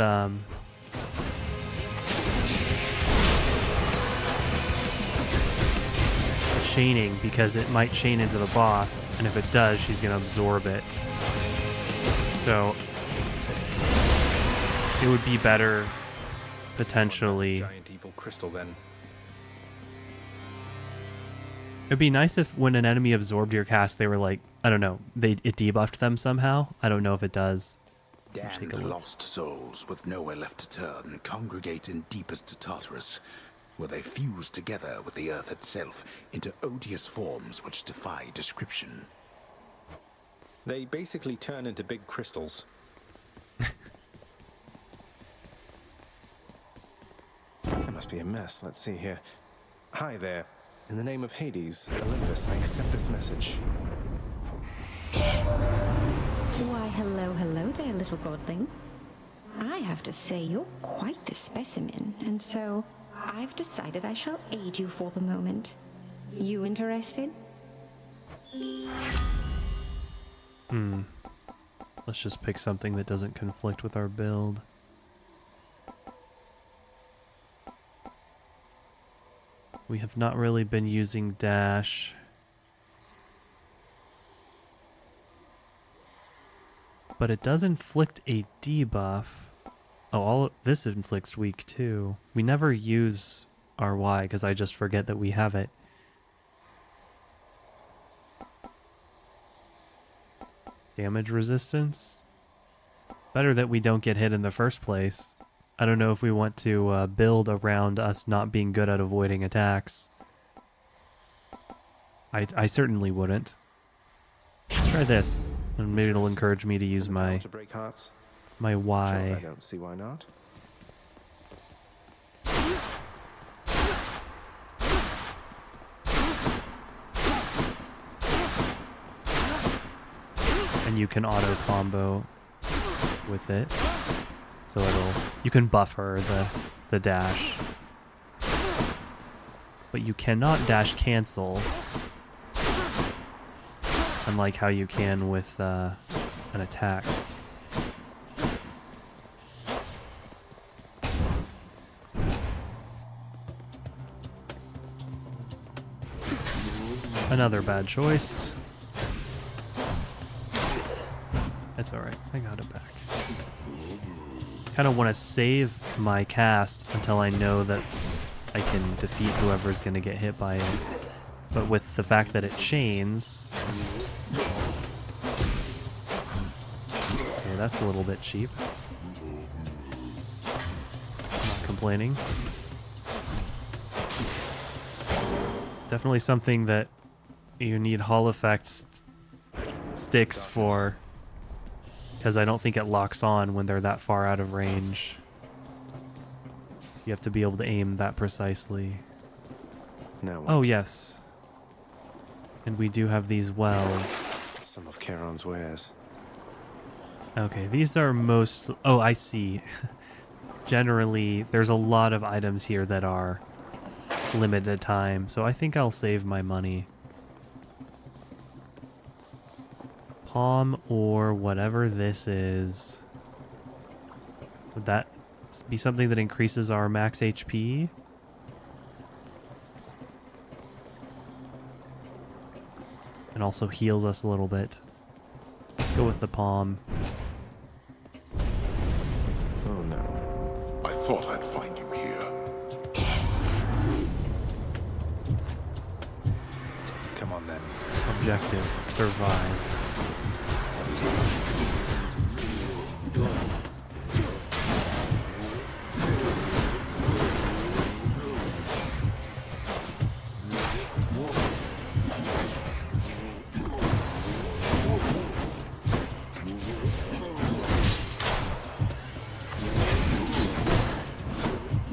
chaining, because it might chain into the boss, and if it does, she's going to absorb it. So it would be better potentially. Giant evil crystal then. It'd be nice if when an enemy absorbed your cast, they were like, I don't know, it debuffed them somehow. I don't know if it does. Damned lost souls with nowhere left to turn congregate in deepest Tartarus, where they fuse together with the earth itself into odious forms which defy description. They basically turn into big crystals. That must be a mess. Let's see here. Hi there. In the name of Hades, Olympus, I accept this message. Why, hello there, little godling. I have to say, you're quite the specimen, and so I've decided I shall aid you for the moment. You interested? Let's just pick something that doesn't conflict with our build. We have not really been using dash. But it does inflict a debuff. Oh, this inflicts weak too. We never use our Y because I just forget that we have it. Damage resistance. better that we don't get hit in the first place. I don't know if we want to build around us not being good at avoiding attacks. I certainly wouldn't. Let's try this, and maybe it'll encourage me to use my To break hearts? my Y. Sure, I don't see why not. And you can auto combo with it, so you can buff her the dash, but you cannot dash cancel, unlike how you can with an attack. Another bad choice. That's alright, I got it back. Kind of want to save my cast until I know that I can defeat whoever's going to get hit by it. But with the fact that it chains... Okay, that's a little bit cheap. Not complaining. Definitely something that you need Hall effects sticks for, because I don't think it locks on when they're that far out of range. You have to be able to aim that precisely. Now what? Oh yes. And we do have these wells. Some of Charon's wares. Okay, these are most... Oh, I see. Generally, there's a lot of items here that are limited time, so I think I'll save my money. Palm or whatever this is. Would that be something that increases our max HP? And also heals us a little bit. Let's go with the palm. Oh no. I thought I'd find you here. Come on then. Objective, survive.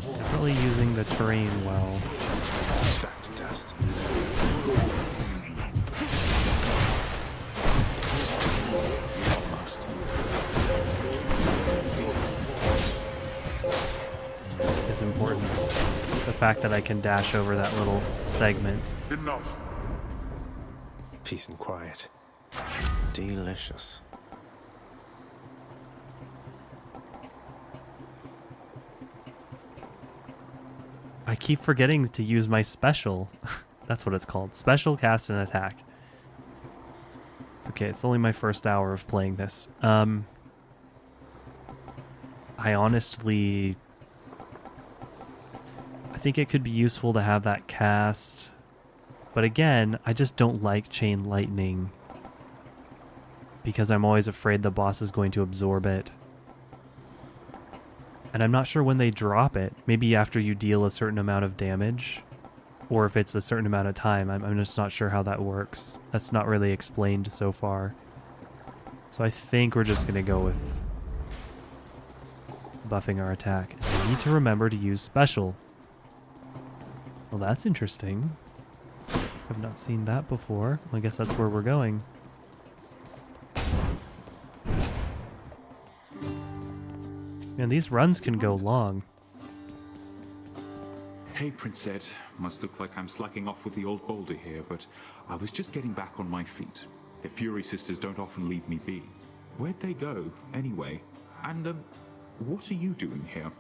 Definitely using the terrain well. Back to dust. Almost. Is important. The fact that I can dash over that little segment. Enough. Peace and quiet. Delicious. I keep forgetting to use my special. That's what it's called. Special, cast, and attack. It's okay. It's only my first hour of playing this. I honestly... I think it could be useful to have that cast. But again, I just don't like Chain Lightning. Because I'm always afraid the boss is going to absorb it. And I'm not sure when they drop it. Maybe after you deal a certain amount of damage. Or if it's a certain amount of time. I'm just not sure how that works. That's not really explained so far. So I think we're just going to go with buffing our attack. And we need to remember to use special. Well, that's interesting. I've not seen that before. I guess that's where we're going. Man, these runs can go long. Hey, Prince Ed. Must look like I'm slacking off with the old boulder here, but I was just getting back on my feet. The Fury Sisters don't often leave me be. Where'd they go, anyway? And, what are you doing here?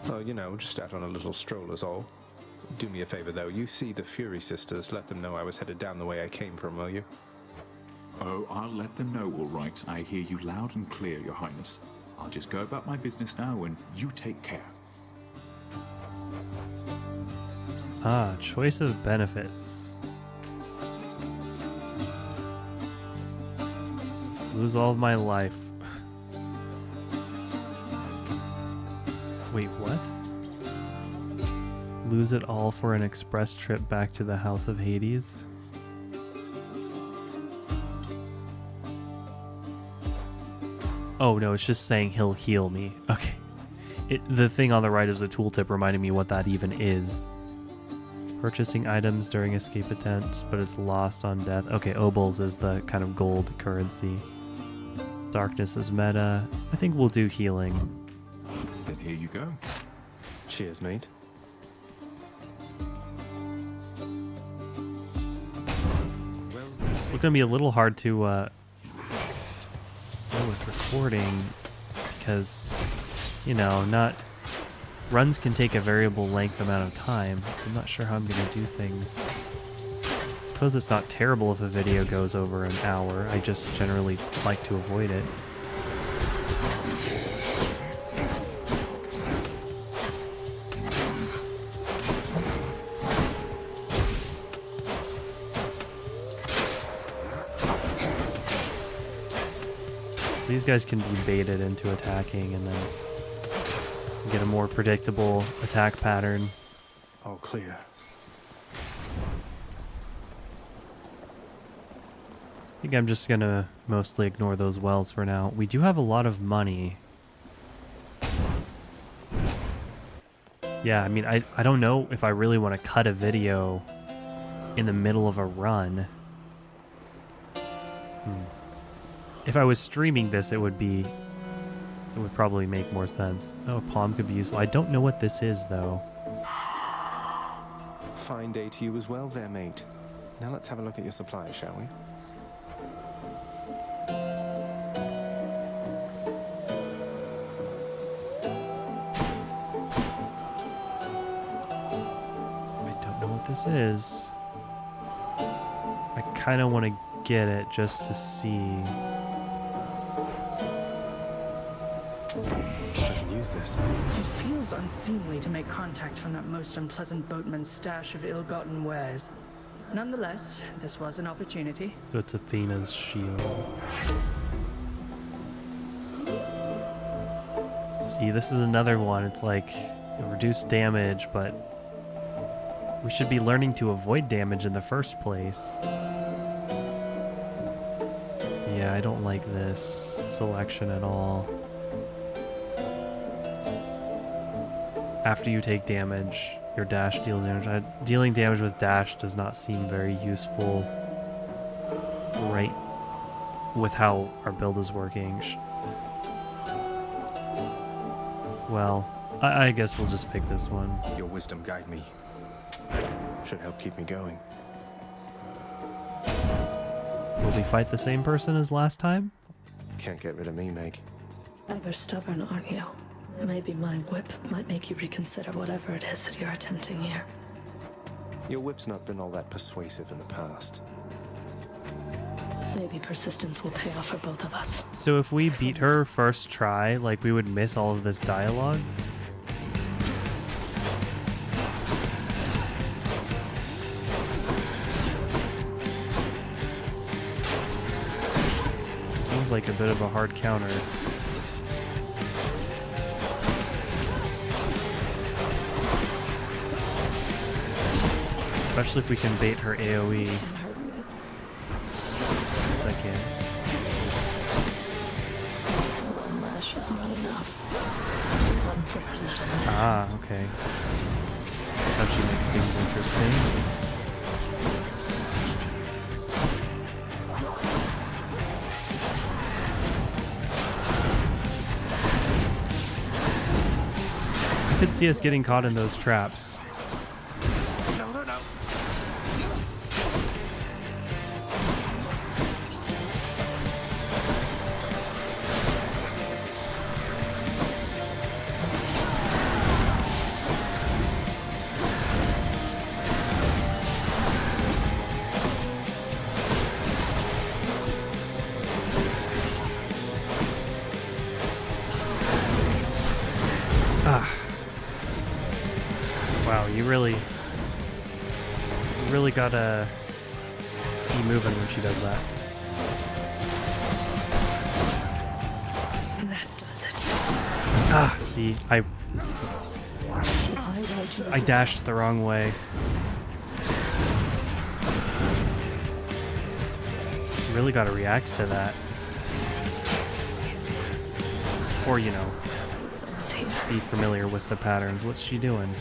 Oh, you know, just out on a little stroll is all. Do me a favor, though. You see the Fury Sisters, let them know I was headed down the way I came from, will you? Oh, I'll let them know, all right. I hear you loud and clear, Your Highness. I'll just go about my business now, and you take care. Ah, choice of benefits. Lose all of my life. Wait, what? Lose it all for an express trip back to the House of Hades? Oh no, it's just saying he'll heal me. Okay. The thing on the right is the tooltip reminding me what that even is. Purchasing items during escape attempts, but it's lost on death. Okay, obols is the kind of gold currency. Darkness is meta. I think we'll do healing. Then here you go. Cheers, mate. It's gonna be a little hard to go with recording because, you know, not runs can take a variable length amount of time, so I'm not sure how I'm gonna do things. I suppose it's not terrible if a video goes over an hour. I just generally like to avoid it. These guys can be baited into attacking and then get a more predictable attack pattern. All clear. I think I'm just gonna mostly ignore those wells for now. We do have a lot of money. Yeah, I mean, I don't know if I really want to cut a video in the middle of a run. If I was streaming this, it would probably make more sense. Oh, a palm could be useful. I don't know what this is, though. Fine day to you as well there, mate. Now let's have a look at your supplies, shall we? I don't know what this is. I kind of want to get it just to see. I can use this. It feels unseemly to make contact from that most unpleasant boatman's stash of ill-gotten wares. Nonetheless, this was an opportunity. So it's Athena's shield. See, this is another one. It's like reduced damage, but we should be learning to avoid damage in the first place. Yeah, I don't like this selection at all. After you take damage, your dash deals damage. Dealing damage with dash does not seem very useful, right, with how our build is working. Well, I guess we'll just pick this one. Your wisdom guide me. Should help keep me going. Will we fight the same person as last time? Can't get rid of me, Meg. Ever stubborn, aren't you? Maybe my whip might make you reconsider whatever it is that you're attempting here. Your whip's not been all that persuasive in the past. Maybe persistence will pay off for both of us. So if we beat her first try, like, we would miss all of this dialogue? Seems like a bit of a hard counter. Especially if we can bait her AoE. Yes, I can. One lash is not enough. One for her little. Ah, okay. That's how she makes things interesting. I could see us getting caught in those traps. Wow, you really gotta be moving when she does that. That does it. Ah, see, I I dashed the wrong way. Really got to react to that. Or, you know, be familiar with the patterns. What's she doing?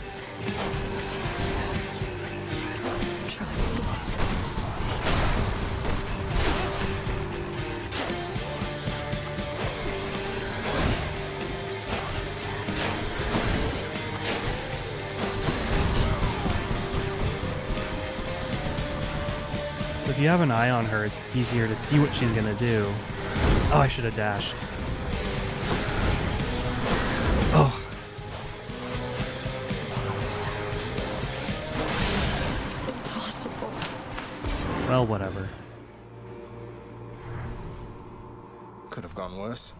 Try this. So if you have an eye on her, it's easier to see what she's gonna do. Oh, I should have dashed. Oh. Impossible. Well, whatever. Could have gone worse.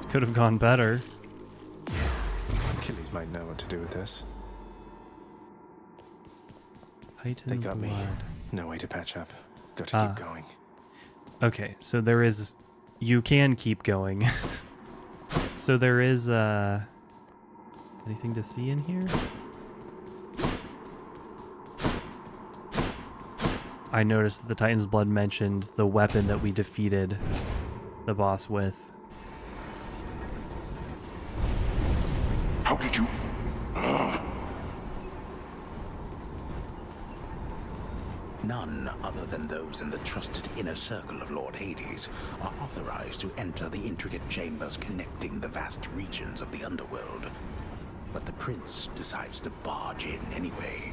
Could have gone better. Achilles might know what to do with this. Heightened They got blood. me. No way to patch up. Got to keep going. Okay, so there is... You can keep going. So there is, anything to see in here? I noticed that the Titan's Blood mentioned the weapon that we defeated the boss with. How did you... None other than those in the trusted inner circle of Lord Hades are authorized to enter the intricate chambers connecting the vast regions of the underworld. But the prince decides to barge in anyway.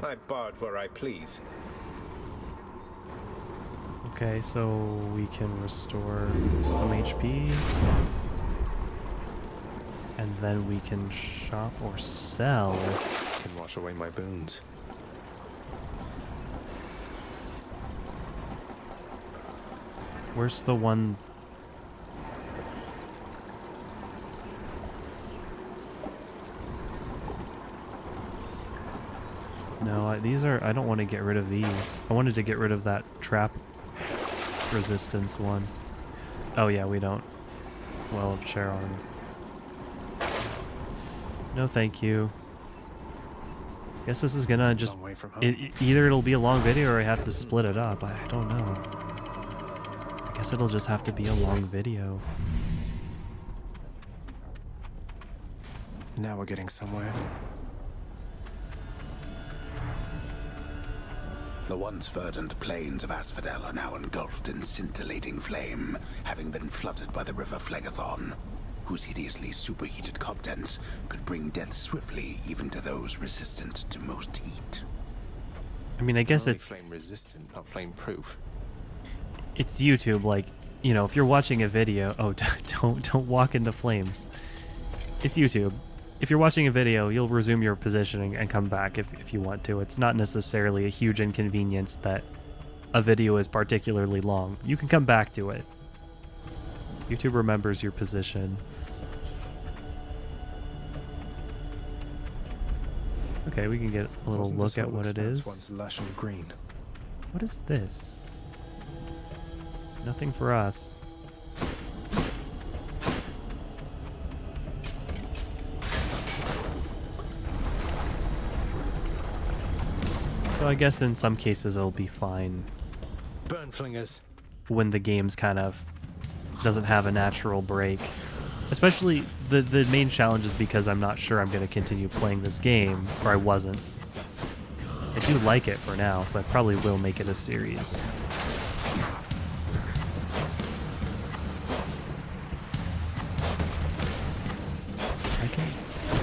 I barge where I please. Okay, so we can restore some HP. And then we can shop or sell. Can wash away my boons. Where's the one? No, these are... I don't want to get rid of these. I wanted to get rid of that trap resistance one. Oh yeah, we don't. Well of Charon. No thank you. Guess this is gonna just... either it'll be a long video or I have to split it up. I don't know. I guess it'll just have to be a long video. Now we're getting somewhere. The once verdant plains of Asphodel are now engulfed in scintillating flame, having been flooded by the river Phlegethon, whose hideously superheated contents could bring death swiftly even to those resistant to most heat. I mean, I guess Only it's... flame resistant, not flame proof. It's YouTube, like, you know, if you're watching a video... Oh, don't walk into flames. It's YouTube. If you're watching a video, you'll resume your positioning and come back if you want to. It's not necessarily a huge inconvenience that a video is particularly long. You can come back to it. YouTube remembers your position. Okay, we can get a little Wasn't look this at what it is. Once lush and green. What is this? Nothing for us. So I guess in some cases it'll be fine Burn flingers. when the game's kind of doesn't have a natural break. Especially the main challenge is because I'm not sure I'm going to continue playing this game, or I wasn't. I do like it for now, so I probably will make it a series. I can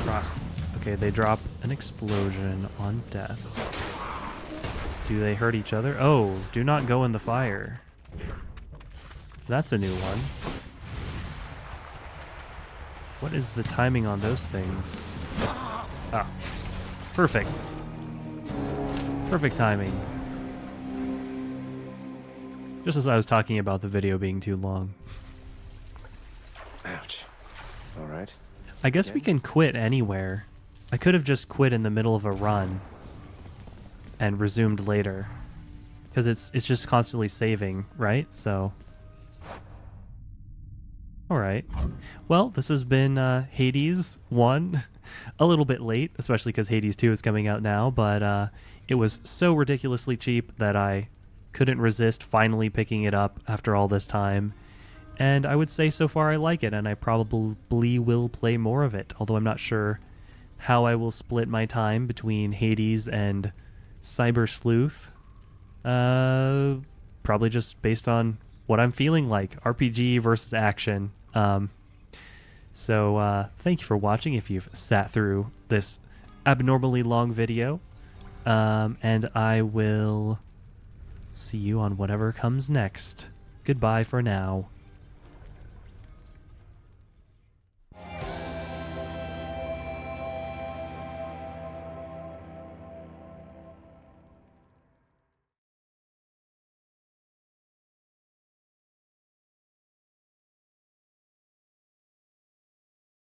cross these. Okay, they drop an explosion on death. Do they hurt each other? Oh, do not go in the fire. That's a new one. What is the timing on those things? Ah, perfect. Perfect timing. Just as I was talking about the video being too long. Ouch. All right. I guess we can quit anywhere. I could have just quit in the middle of a run and resumed later, because it's just constantly saving, right? So All right. Well, this has been Hades 1. A little bit late, especially because Hades 2 is coming out now, but it was so ridiculously cheap that I couldn't resist finally picking it up after all this time. And I would say so far I like it, and I probably will play more of it, although I'm not sure how I will split my time between Hades and Cyber Sleuth. Probably just based on what I'm feeling like. RPG versus action. So thank you for watching if you've sat through this abnormally long video. And I will see you on whatever comes next. Goodbye for now.